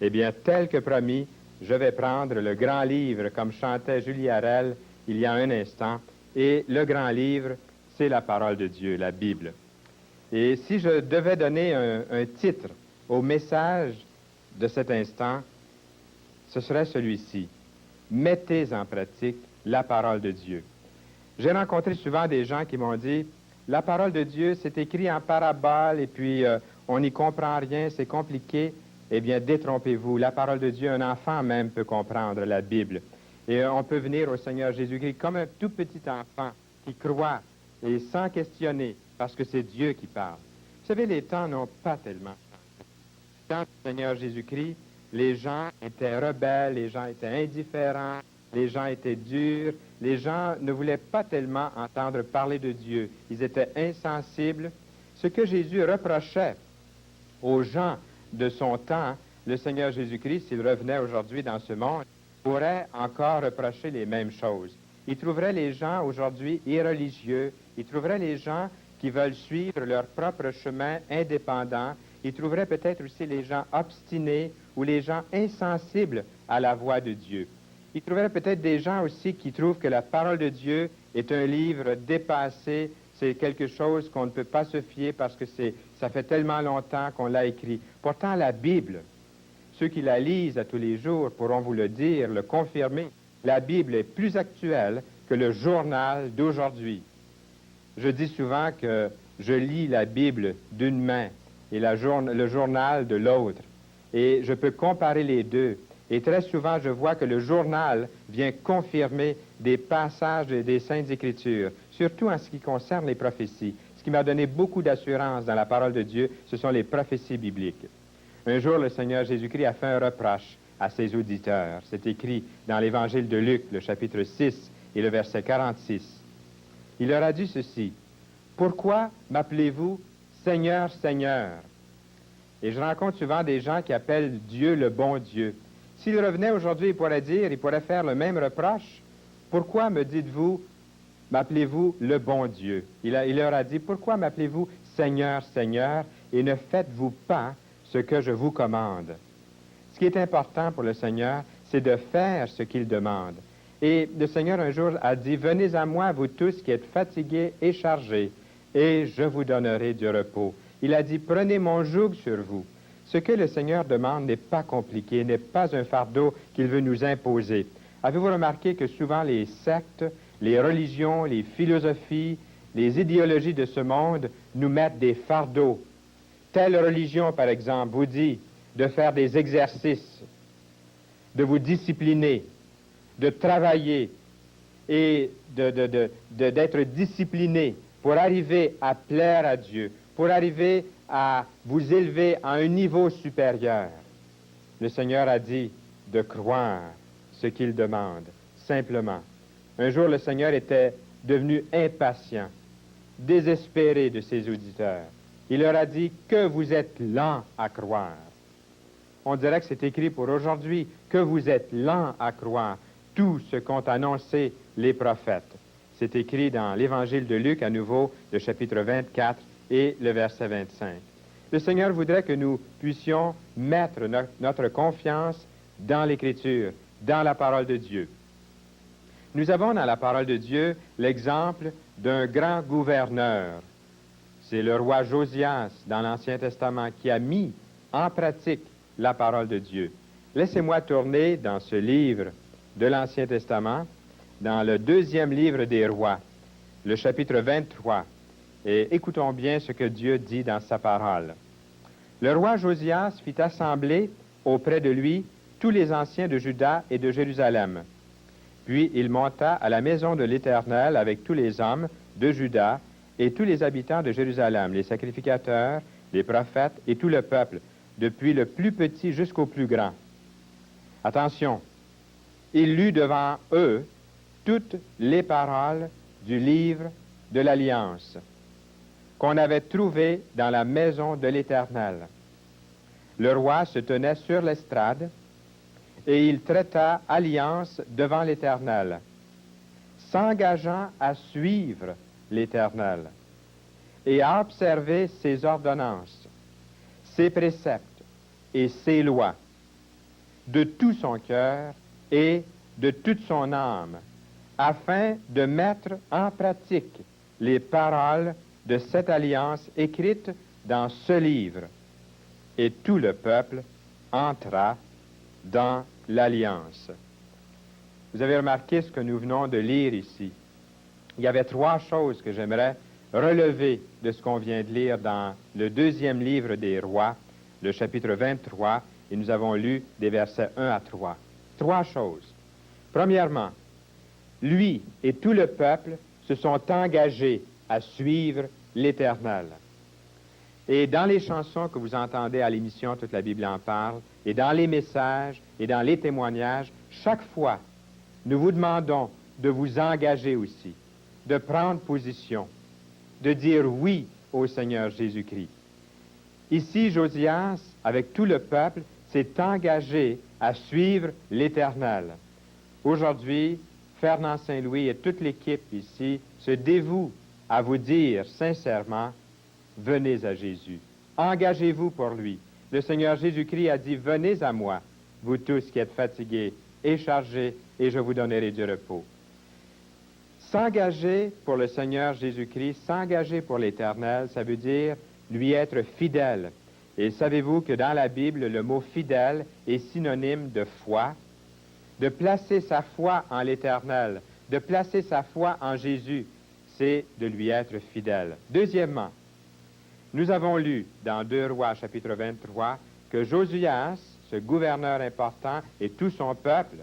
Eh bien, tel que promis, je vais prendre le grand livre, comme chantait Julie Harel il y a un instant, et le grand livre, c'est la parole de Dieu, la Bible. Et si je devais donner un titre au message de cet instant, ce serait celui-ci. Mettez en pratique la parole de Dieu. J'ai rencontré souvent des gens qui m'ont dit, la parole de Dieu, c'est écrit en parabole et puis on n'y comprend rien, c'est compliqué. Eh bien, détrompez-vous. La parole de Dieu, un enfant même peut comprendre la Bible. Et on peut venir au Seigneur Jésus-Christ comme un tout petit enfant qui croit et sans questionner, parce que c'est Dieu qui parle. Vous savez, les temps n'ont pas tellement changé. Quand le Seigneur Jésus-Christ, les gens étaient rebelles, les gens étaient indifférents, les gens étaient durs, les gens ne voulaient pas tellement entendre parler de Dieu. Ils étaient insensibles. Ce que Jésus reprochait aux gens de son temps, le Seigneur Jésus-Christ, s'il revenait aujourd'hui dans ce monde, pourrait encore reprocher les mêmes choses. Il trouverait les gens aujourd'hui irreligieux, il trouverait les gens qui veulent suivre leur propre chemin indépendant, il trouverait peut-être aussi les gens obstinés ou les gens insensibles à la voix de Dieu. Il trouverait peut-être des gens aussi qui trouvent que la parole de Dieu est un livre dépassé, c'est quelque chose qu'on ne peut pas se fier parce que ça fait tellement longtemps qu'on l'a écrit. Pourtant, la Bible, ceux qui la lisent à tous les jours pourront vous le dire, le confirmer. La Bible est plus actuelle que le journal d'aujourd'hui. Je dis souvent que je lis la Bible d'une main et le journal de l'autre. Et je peux comparer les deux. Et très souvent, je vois que le journal vient confirmer des passages des Saintes Écritures, surtout en ce qui concerne les prophéties. Ce qui m'a donné beaucoup d'assurance dans la parole de Dieu, ce sont les prophéties bibliques. Un jour, le Seigneur Jésus-Christ a fait un reproche à ses auditeurs. C'est écrit dans l'Évangile de Luc, le chapitre 6 et le verset 46. Il leur a dit ceci, « Pourquoi m'appelez-vous Seigneur, Seigneur? » Et je rencontre souvent des gens qui appellent Dieu le bon Dieu. S'il revenait aujourd'hui, il pourrait faire le même reproche. « Pourquoi me dites-vous, m'appelez-vous le bon Dieu? » Il leur a dit, « Pourquoi m'appelez-vous Seigneur, Seigneur, et ne faites-vous pas ce que je vous commande? » Ce qui est important pour le Seigneur, c'est de faire ce qu'il demande. Et le Seigneur un jour a dit, « Venez à moi, vous tous qui êtes fatigués et chargés, et je vous donnerai du repos. » Il a dit, « Prenez mon joug sur vous. » Ce que le Seigneur demande n'est pas compliqué, n'est pas un fardeau qu'il veut nous imposer. Avez-vous remarqué que souvent les sectes, les religions, les philosophies, les idéologies de ce monde nous mettent des fardeaux? Telle religion, par exemple, vous dit de faire des exercices, de vous discipliner, de travailler et d'être discipliné pour arriver à plaire à Dieu, pour arriver à vous élever à un niveau supérieur. Le Seigneur a dit de croire ce qu'il demande, simplement. Un jour, le Seigneur était devenu impatient, désespéré de ses auditeurs. Il leur a dit que vous êtes lents à croire. On dirait que c'est écrit pour aujourd'hui, que vous êtes lents à croire tout ce qu'ont annoncé les prophètes. C'est écrit dans l'Évangile de Luc, à nouveau, le chapitre 24 et le verset 25. Le Seigneur voudrait que nous puissions mettre notre confiance dans l'Écriture, dans la parole de Dieu. Nous avons dans la parole de Dieu l'exemple d'un grand gouverneur. C'est le roi Josias dans l'Ancien Testament qui a mis en pratique la parole de Dieu. Laissez-moi tourner dans ce livre de l'Ancien Testament, dans le 2e livre des rois, le chapitre 23, et écoutons bien ce que Dieu dit dans sa parole. Le roi Josias fit assembler auprès de lui tous les anciens de Juda et de Jérusalem. Puis il monta à la maison de l'Éternel avec tous les hommes de Juda et tous les habitants de Jérusalem, les sacrificateurs, les prophètes et tout le peuple, depuis le plus petit jusqu'au plus grand. Attention, il lut devant eux toutes les paroles du livre de l'Alliance qu'on avait trouvé dans la maison de l'Éternel. Le roi se tenait sur l'estrade et il traita alliance devant l'Éternel, s'engageant à suivre l'Éternel et à observer ses ordonnances, ses préceptes et ses lois, de tout son cœur et de toute son âme, afin de mettre en pratique les paroles de cette alliance écrite dans ce livre. Et tout le peuple entra dans l'alliance. Vous avez remarqué ce que nous venons de lire ici. Il y avait trois choses que j'aimerais relever de ce qu'on vient de lire dans le deuxième livre des Rois, le chapitre 23, et nous avons lu des versets 1 à 3. Trois choses. Premièrement, lui et tout le peuple se sont engagés à suivre l'Éternel. Et dans les chansons que vous entendez à l'émission Toute la Bible en parle, et dans les messages, et dans les témoignages, chaque fois, nous vous demandons de vous engager aussi, de prendre position, de dire oui au Seigneur Jésus-Christ. Ici, Josias, avec tout le peuple, s'est engagé à suivre l'Éternel. Aujourd'hui, Fernand Saint-Louis et toute l'équipe ici se dévouent à vous dire sincèrement, venez à Jésus. Engagez-vous pour lui. Le Seigneur Jésus-Christ a dit, venez à moi, vous tous qui êtes fatigués et chargés, et je vous donnerai du repos. S'engager pour le Seigneur Jésus-Christ, s'engager pour l'Éternel, ça veut dire lui être fidèle. Et savez-vous que dans la Bible, le mot fidèle est synonyme de foi, de placer sa foi en l'Éternel, de placer sa foi en Jésus, c'est de lui être fidèle. Deuxièmement, nous avons lu dans 2 Rois chapitre 23 que Josias, ce gouverneur important, et tout son peuple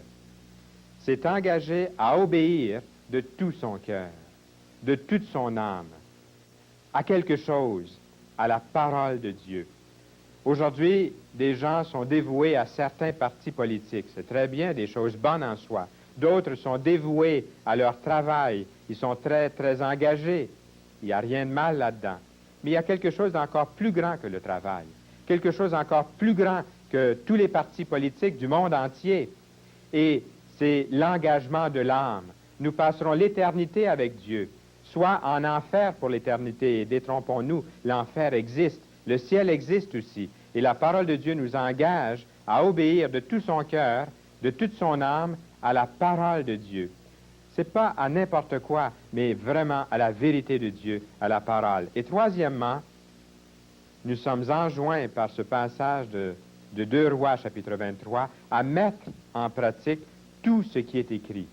s'est engagé à obéir de tout son cœur, de toute son âme, à quelque chose, à la parole de Dieu. Aujourd'hui, des gens sont dévoués à certains partis politiques. C'est très bien, des choses bonnes en soi. D'autres sont dévoués à leur travail. Ils sont très, très engagés. Il n'y a rien de mal là-dedans. Mais il y a quelque chose d'encore plus grand que le travail. Quelque chose d'encore plus grand que tous les partis politiques du monde entier. Et c'est l'engagement de l'âme. Nous passerons l'éternité avec Dieu, soit en enfer pour l'éternité. Et détrompons-nous, l'enfer existe. Le ciel existe aussi. Et la parole de Dieu nous engage à obéir de tout son cœur, de toute son âme, à la parole de Dieu. Ce n'est pas à n'importe quoi, mais vraiment à la vérité de Dieu, à la parole. Et troisièmement, nous sommes enjoints par ce passage de 2 Rois, chapitre 23, à mettre en pratique tout ce qui est écrit.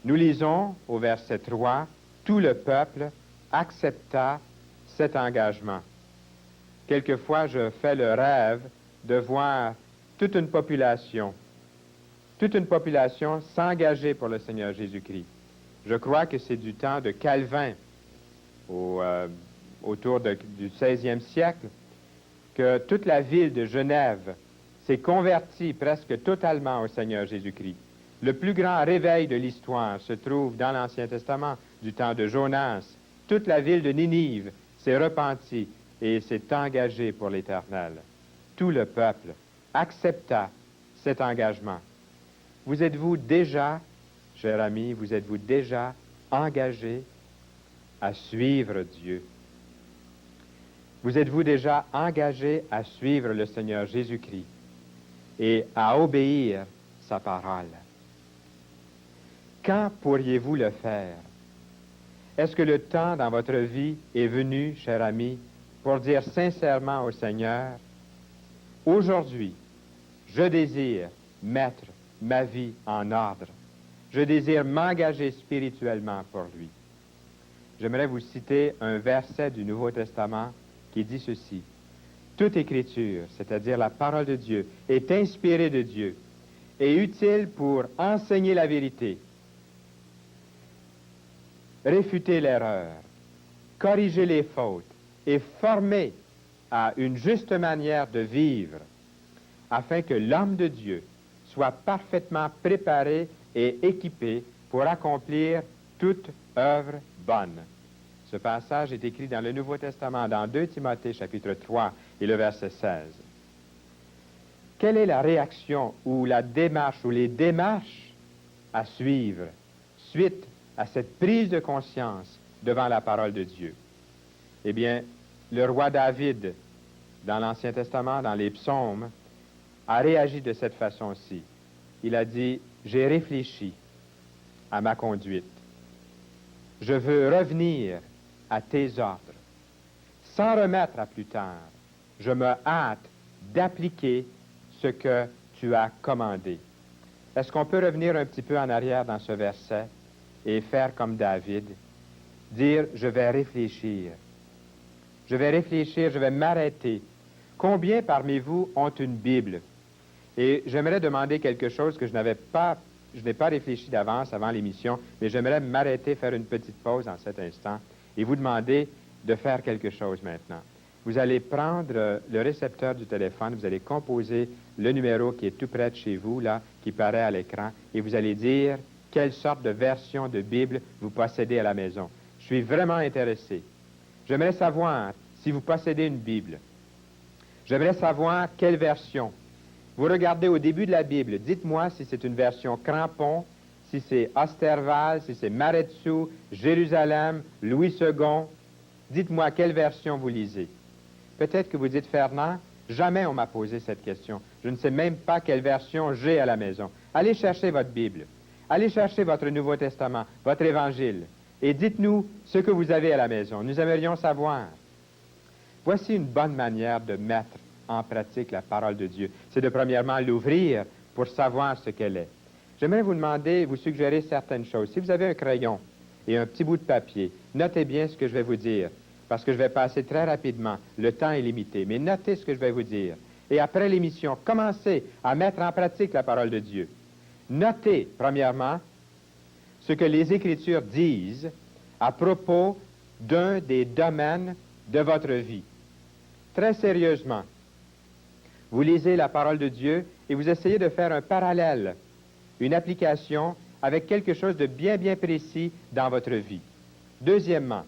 Nous lisons au verset 3, « Tout le peuple accepta cet engagement ». Quelquefois, je fais le rêve de voir toute une population s'engager pour le Seigneur Jésus-Christ. Je crois que c'est du temps de Calvin, autour du 16e siècle, que toute la ville de Genève s'est convertie presque totalement au Seigneur Jésus-Christ. Le plus grand réveil de l'histoire se trouve dans l'Ancien Testament, du temps de Jonas. Toute la ville de Ninive s'est repentie et s'est engagée pour l'Éternel. Tout le peuple accepta cet engagement. Vous êtes-vous déjà, cher ami, vous êtes-vous déjà engagé à suivre Dieu? Vous êtes-vous déjà engagé à suivre le Seigneur Jésus-Christ et à obéir sa parole? Quand pourriez-vous le faire? Est-ce que le temps dans votre vie est venu, cher ami, pour dire sincèrement au Seigneur, aujourd'hui, je désire mettre ma vie en ordre. Je désire m'engager spirituellement pour lui. J'aimerais vous citer un verset du Nouveau Testament qui dit ceci. Toute écriture, c'est-à-dire la parole de Dieu, est inspirée de Dieu et utile pour enseigner la vérité, réfuter l'erreur, corriger les fautes et former à une juste manière de vivre, afin que l'homme de Dieu soit parfaitement préparé et équipé pour accomplir toute œuvre bonne. Ce passage est écrit dans le Nouveau Testament, dans 2 Timothée, chapitre 3, et le verset 16. Quelle est la réaction ou la démarche ou les démarches à suivre suite à cette prise de conscience devant la parole de Dieu? Eh bien, le roi David, dans l'Ancien Testament, dans les psaumes, a réagi de cette façon-ci. Il a dit, j'ai réfléchi à ma conduite. Je veux revenir à tes ordres. Sans remettre à plus tard, je me hâte d'appliquer ce que tu as commandé. Est-ce qu'on peut revenir un petit peu en arrière dans ce verset et faire comme David, dire, je vais réfléchir. Je vais réfléchir, je vais m'arrêter. Combien parmi vous ont une Bible? Et j'aimerais demander quelque chose que je n'ai pas réfléchi d'avance avant l'émission, mais j'aimerais m'arrêter, faire une petite pause en cet instant et vous demander de faire quelque chose maintenant. Vous allez prendre le récepteur du téléphone, vous allez composer le numéro qui est tout près de chez vous, là, qui paraît à l'écran, et vous allez dire quelle sorte de version de Bible vous possédez à la maison. Je suis vraiment intéressé. J'aimerais savoir si vous possédez une Bible. J'aimerais savoir quelle version. Vous regardez au début de la Bible, dites-moi si c'est une version Crampon, si c'est Osterval, si c'est Maretsu, Jérusalem, Louis II. Dites-moi quelle version vous lisez. Peut-être que vous dites, Fernand, jamais on m'a posé cette question. Je ne sais même pas quelle version j'ai à la maison. Allez chercher votre Bible. Allez chercher votre Nouveau Testament, votre Évangile, et dites-nous ce que vous avez à la maison. Nous aimerions savoir. Voici une bonne manière de mettre en pratique la parole de Dieu. C'est de premièrement l'ouvrir pour savoir ce qu'elle est. J'aimerais vous demander, vous suggérer certaines choses. Si vous avez un crayon et un petit bout de papier, notez bien ce que je vais vous dire, parce que je vais passer très rapidement. Le temps est limité, mais notez ce que je vais vous dire. Et après l'émission, commencez à mettre en pratique la parole de Dieu. Notez, premièrement, ce que les Écritures disent à propos d'un des domaines de votre vie. Très sérieusement, vous lisez la parole de Dieu et vous essayez de faire un parallèle, une application avec quelque chose de bien, bien précis dans votre vie. Deuxièmement,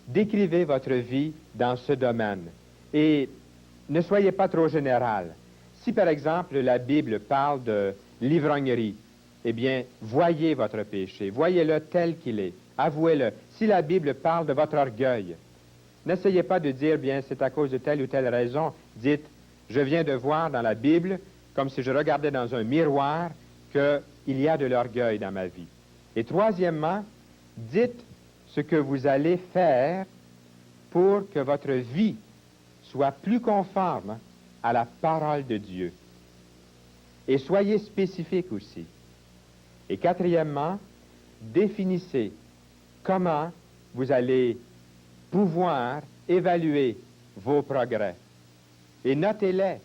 décrivez votre vie dans ce domaine et ne soyez pas trop général. Si, par exemple, la Bible parle de l'ivrognerie, eh bien, voyez votre péché, voyez-le tel qu'il est, avouez-le. Si la Bible parle de votre orgueil, n'essayez pas de dire, bien, c'est à cause de telle ou telle raison. Dites, je viens de voir dans la Bible, comme si je regardais dans un miroir, qu'il y a de l'orgueil dans ma vie. Et troisièmement, dites ce que vous allez faire pour que votre vie soit plus conforme à la parole de Dieu. Et soyez spécifique aussi. Et quatrièmement, définissez comment vous allez pouvoir évaluer vos progrès. Et notez-les.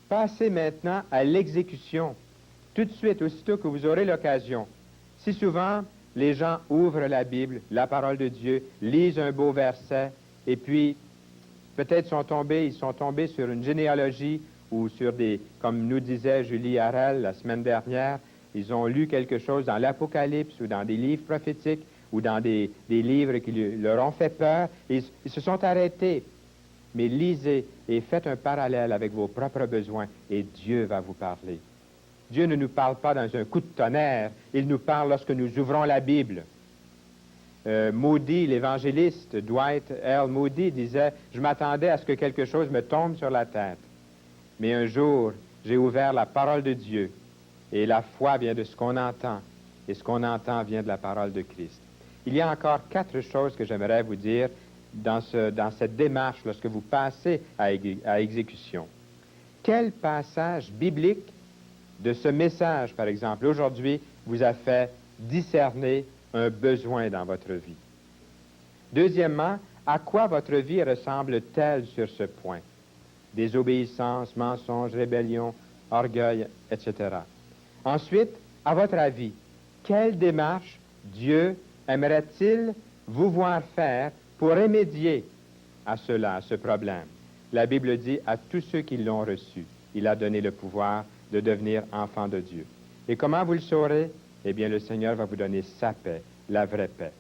Passez maintenant à l'exécution. Tout de suite, aussitôt que vous aurez l'occasion. Si souvent, les gens ouvrent la Bible, la parole de Dieu, lisent un beau verset, et puis, peut-être ils sont tombés sur une généalogie ou sur des, comme nous disait Julie Harel la semaine dernière, ils ont lu quelque chose dans l'Apocalypse ou dans des livres prophétiques ou dans des livres qui leur ont fait peur, et ils se sont arrêtés. Mais lisez et faites un parallèle avec vos propres besoins et Dieu va vous parler. Dieu ne nous parle pas dans un coup de tonnerre, il nous parle lorsque nous ouvrons la Bible. Moody, l'évangéliste, Dwight L. Moody disait, je m'attendais à ce que quelque chose me tombe sur la tête. Mais un jour, j'ai ouvert la parole de Dieu et la foi vient de ce qu'on entend et ce qu'on entend vient de la parole de Christ. Il y a encore 4 choses que j'aimerais vous dire dans cette démarche lorsque vous passez à exécution. Quel passage biblique de ce message, par exemple, aujourd'hui, vous a fait discerner un besoin dans votre vie? Deuxièmement, à quoi votre vie ressemble-t-elle sur ce point? Désobéissance, mensonge, rébellion, orgueil, etc. Ensuite, à votre avis, quelle démarche Dieu aimerait-il vous voir faire pour remédier à cela, à ce problème? La Bible dit à tous ceux qui l'ont reçu, il a donné le pouvoir de devenir enfants de Dieu. Et comment vous le saurez? Eh bien, le Seigneur va vous donner sa paix, la vraie paix.